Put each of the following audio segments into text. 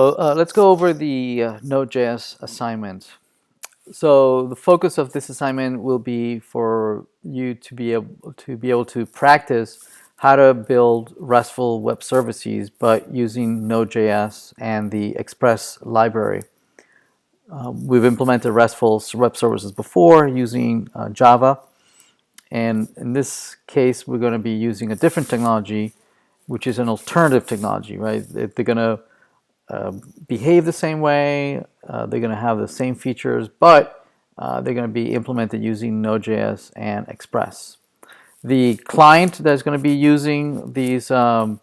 So let's go over the Node.js assignment. So the focus of this assignment will be for you to be able to practice how to build RESTful web services, but using Node.js and the Express library. We've implemented RESTful web services before using Java, and in this case, we're going to be using a different technology, which is an alternative technology, right? They're going to behave the same way, they're going to have the same features, but they're going to be implemented using Node.js and Express. The client that's going to be using these web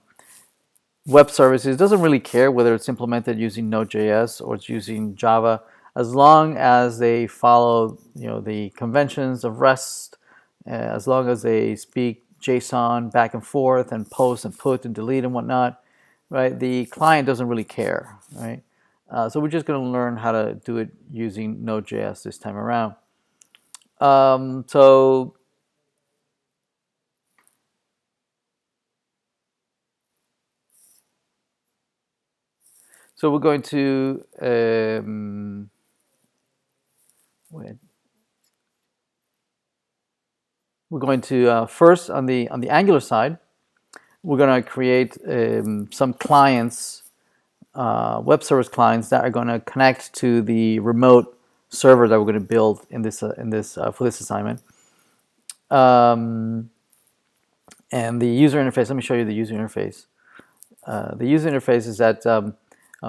services doesn't really care whether it's implemented using Node.js or it's using Java, as long as they follow the conventions of REST, as long as they speak JSON back and forth and post and put and delete and whatnot, right? The client doesn't really care, right? So we're just going to learn how to do it using Node.js this time around. So we're going to first on the Angular side, we're going to create some clients, web service clients that are going to connect to the remote server that we're going to build in this for this assignment. And the user interface. Let me show you the user interface. The user interface is that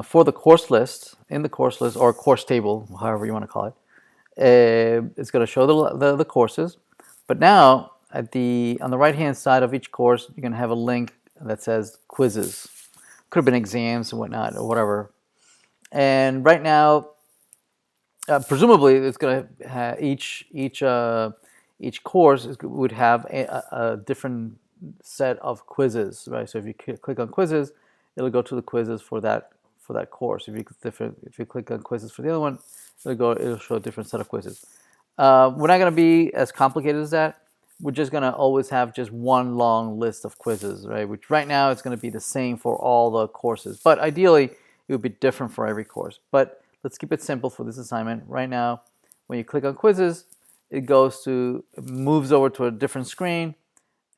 for the course list, in the course list or course table, however you want to call it, it's going to show the courses. But now on the right hand side of each course, you're going to have a link that says quizzes. Could have been exams and whatnot or whatever. And right now, presumably, it's going to have each course would have a different set of quizzes, right? So if you click on quizzes, it'll go to the quizzes for that course. If you click on quizzes for the other one, it'll show a different set of quizzes. We're not going to be as complicated as that. We're just going to always have just one long list of quizzes, right? Which right now it's going to be the same for all the courses, but ideally it would be different for every course. But let's keep it simple for this assignment. Right now, when you click on quizzes, it moves over to a different screen,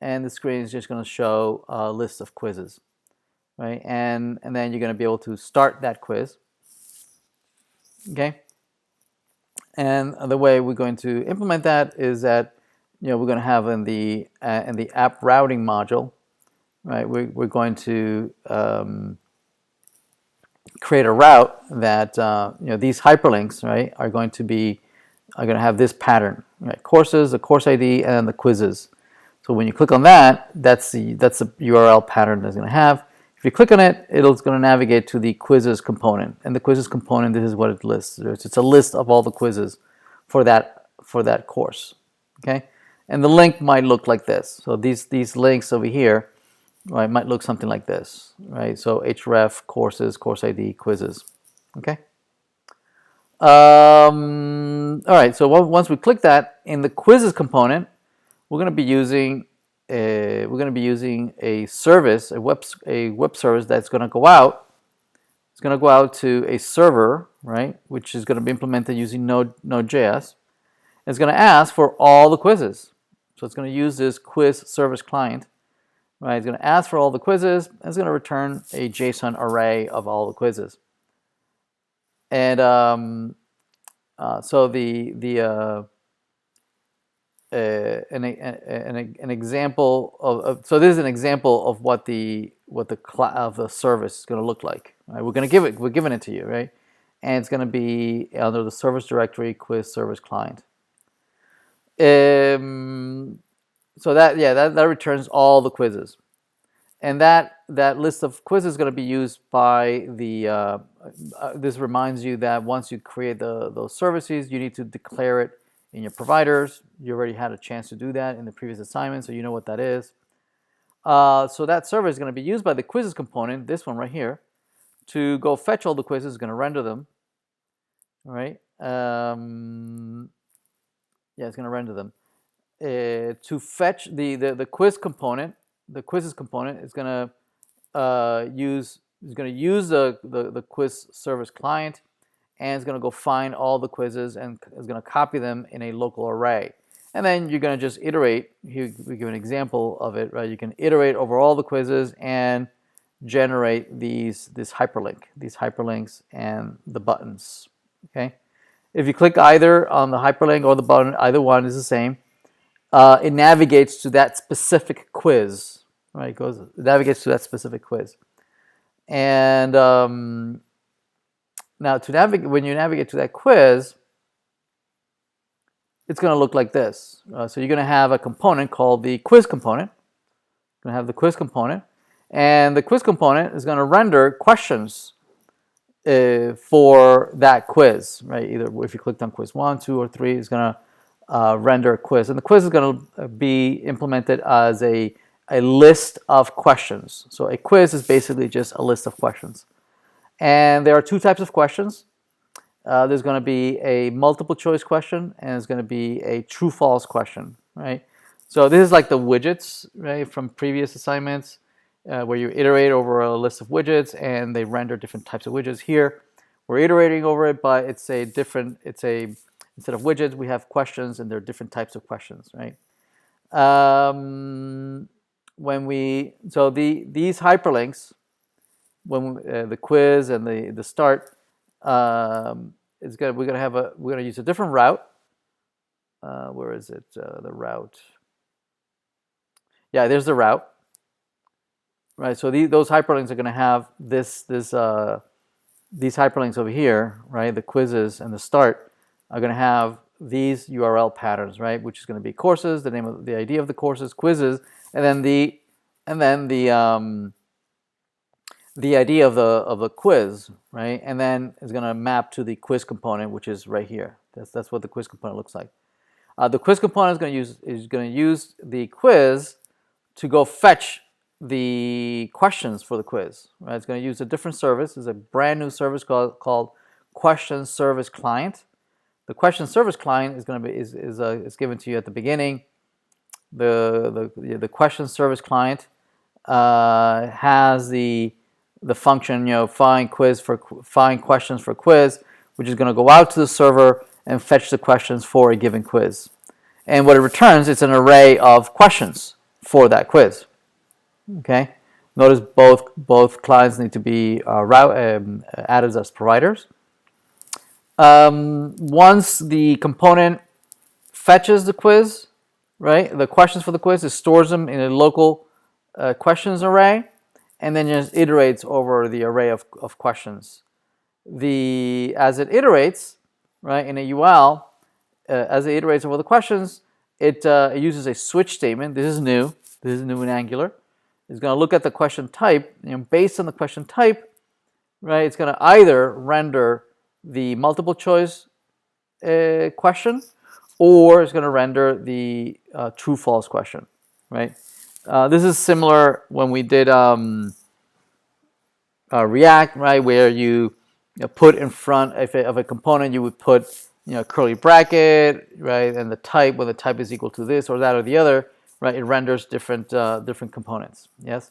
and the screen is just going to show a list of quizzes, right? And then you're going to be able to start that quiz, okay? And the way we're going to implement that is that we're going to have in the app routing module, right? We're going to create a route that these hyperlinks, right, are going to have this pattern, right? Courses, the course ID, and the quizzes. So when you click on that, that's the URL pattern that's going to have. If you click on it, it's going to navigate to the quizzes component, and the quizzes component, this is what it lists. It's a list of all the quizzes for that course, okay? And the link might look like this. So these links over here, right, might look something like this, right? So href, courses, course ID, quizzes, okay? All right, so once we click that, in the quizzes component, we're going to be using a service, a web service that's going to go out. It's going to go out to a server, right, which is going to be implemented using Node.js. It's going to ask for all the quizzes. So it's going to use this quiz service client, right? It's going to ask for all the quizzes, and it's going to return a JSON array of all the quizzes. And so an example so this is an example of what the service is going to look like. Right? We're giving it to you, right? And it's going to be under the service directory quiz service client. So that returns all the quizzes, and that list of quizzes is going to be used by the. This reminds you that once you create those services, you need to declare it in your providers. You already had a chance to do that in the previous assignment, so you know what that is. So that service is going to be used by the quizzes component, this one right here, to go fetch all the quizzes. It's going to render them. All right. It's going to render them. To fetch the quiz component, the quizzes component is going to use It's going to use the quiz service client, and it's going to go find all the quizzes and is going to copy them in a local array. And then you're going to just iterate. Here we give an example of it, right? You can iterate over all the quizzes and generate these hyperlinks and the buttons. Okay. If you click either on the hyperlink or the button, either one is the same. It navigates to that specific quiz, right? It navigates to that specific quiz. And now when you navigate to that quiz, it's going to look like this. So you're going to have a component called the quiz component. You're going to have the quiz component, and the quiz component is going to render questions for that quiz, right? Either if you clicked on quiz 1, 2, or 3, it's going to render a quiz, and the quiz is going to be implemented as a list of questions. So a quiz is basically just a list of questions, and there are two types of questions. There's going to be a multiple choice question, and there's going to be a true-false question, right? So this is like the widgets, right, from previous assignments, where you iterate over a list of widgets and they render different types of widgets. Here, we're iterating over it, but instead of widgets, we have questions, and there are different types of questions, right? These hyperlinks, the quiz and the start, we're gonna use a different route. Where is it? The route. Yeah, there's the route. Right. So those hyperlinks are gonna have these hyperlinks over here, right? The quizzes and the start are gonna have these URL patterns, right? Which is gonna be courses, the name of the ID of the courses, quizzes, and then the ID of the quiz, right? And then it's going to map to the quiz component, which is right here. That's what the quiz component looks like. The quiz component is going to use the quiz to go fetch the questions for the quiz. Right? It's going to use a different service. It's a brand new service called Question Service Client. The Question Service Client is going to be is given to you at the beginning. The Question Service Client has the function, find questions for quiz, which is going to go out to the server and fetch the questions for a given quiz. And what it returns is an array of questions for that quiz. Okay. Notice both clients need to be added as providers. Once the component fetches the quiz, right, the questions for the quiz, it stores them in a local questions array, and then just iterates over the array of questions. As it iterates, right, in a UL, as it iterates over the questions, it uses a switch statement. This is new in Angular. It's going to look at the question type, based on the question type, right, it's going to either render the multiple choice question, or it's going to render the true-false question, right? This is similar when we did React, right, where you put in front of a component, you would put curly bracket, right, and the type, when the type is equal to this or that or the other, right, it renders different components. Yes.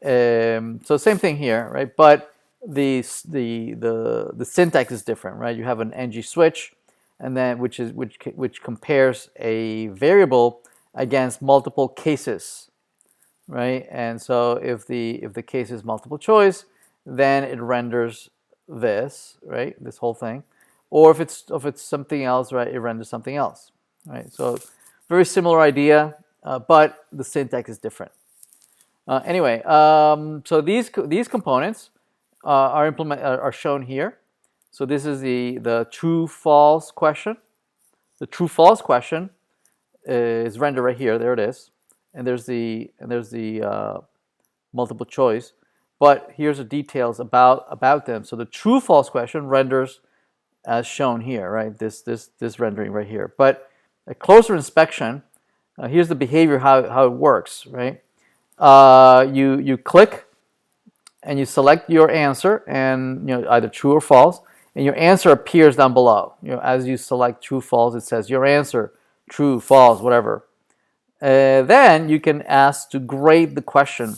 So same thing here, right? But the syntax is different, right? You have an ng switch, and then which compares a variable against multiple cases, right? And so if the case is multiple choice, then it renders this, right? This whole thing. Or if it's something else, right, it renders something else, right? So very similar idea, but the syntax is different. Anyway, so these components are shown here. So this is the true-false question. The true-false question is rendered right here. There it is, and there's the multiple choice. But here's the details about them. So the true-false question renders as shown here, right? This rendering right here. But a closer inspection, here's the behavior, how it works, right? You click and you select your answer, and either true or false, and your answer appears down below. As you select true, false, it says your answer, true, false, whatever. Then you can ask to grade the question.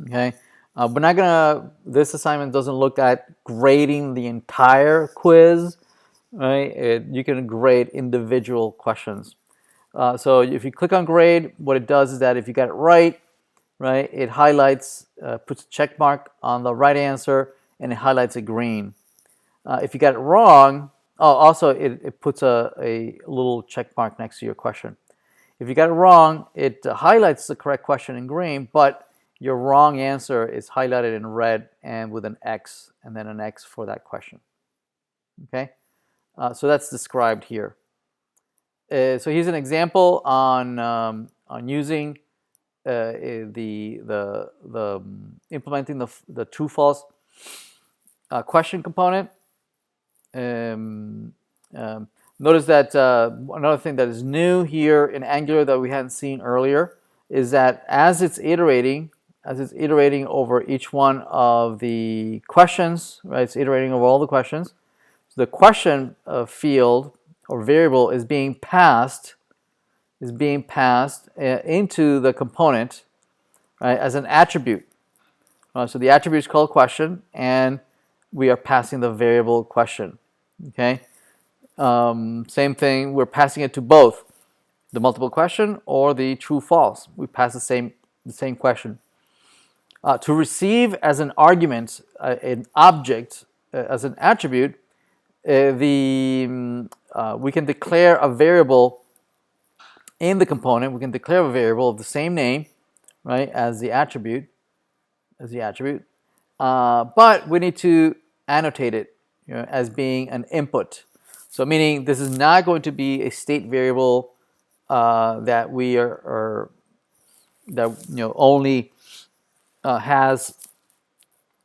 Okay, We're not gonna. This assignment doesn't look at grading the entire quiz, right? You can grade individual questions. So if you click on grade, what it does is that if you got it right, it highlights, puts a check mark on the right answer, and it highlights a green. If you got it wrong, also it puts a little check mark next to your question. If you got it wrong, it highlights the correct question in green, but your wrong answer is highlighted in red and with an X, and then an X for that question. Okay, so that's described here. So here's an example on using implementing the true false question component. Notice that another thing that is new here in Angular that we hadn't seen earlier is that as it's iterating over each one of the questions, right? It's iterating over all the questions. So the question field or variable is being passed into the component, right, as an attribute. So the attribute is called question, and we are passing the variable question. Okay. Same thing. We're passing it to both the multiple question or the true false. We pass the same question. To receive as an argument an object as an attribute, we can declare a variable in the component. We can declare a variable of the same name, right, as the attribute. But we need to annotate it, as being an input. So meaning this is not going to be a state variable that we are that only has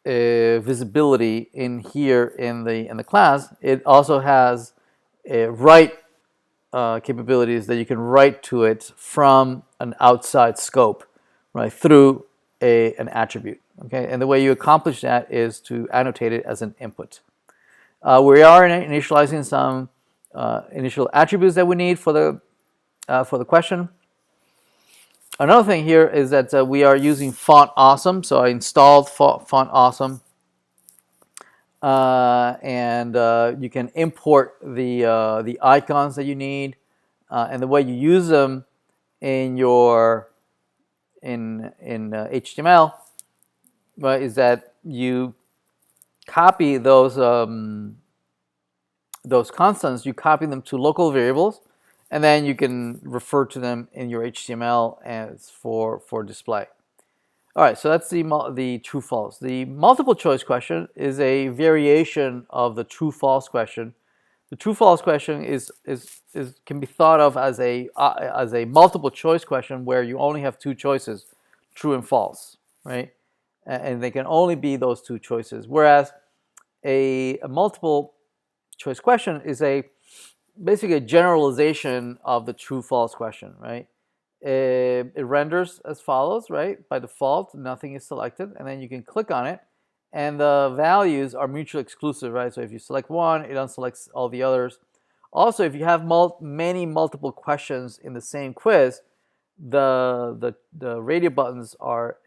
visibility in here in the class. It also has write capabilities that you can write to it from an outside scope, right, through an attribute. Okay, and the way you accomplish that is to annotate it as an input. We are initializing some initial attributes that we need for the question. Another thing here is that we are using Font Awesome. So I installed Font Awesome, and you can import the icons that you need, and the way you use them in your in HTML, right, is that you copy those constants, you copy them to local variables, and then you can refer to them in your HTML as for display. All right, so that's the true false. The multiple choice question is a variation of the true false question. The true false question can be thought of as a multiple choice question where you only have two choices, true and false, right? And they can only be those two choices. Whereas a multiple choice question is basically a generalization of the true false question, right? It renders as follows, right? By default, nothing is selected, and then you can click on it, and the values are mutually exclusive, right? So if you select one, it unselects all the others. Also, if you have many multiple questions in the same quiz, the radio buttons are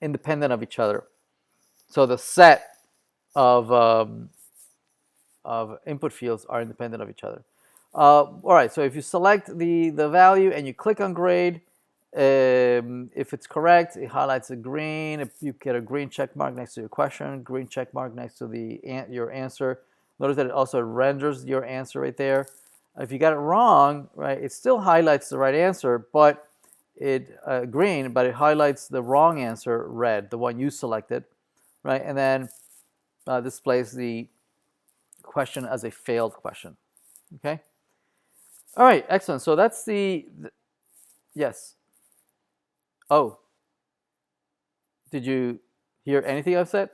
independent of each other. So the set of input fields are independent of each other. All right, so if you select the value and you click on grade, if it's correct, it highlights a green. If you get a green check mark next to your question, green check mark next to your answer. Notice that it also renders your answer right there. If you got it wrong, right, it still highlights the right answer, but green, but it highlights the wrong answer red, the one you selected, right, and then displays the question as a failed question. Okay. All right, excellent. So that's yes. Oh, did you hear anything I've said?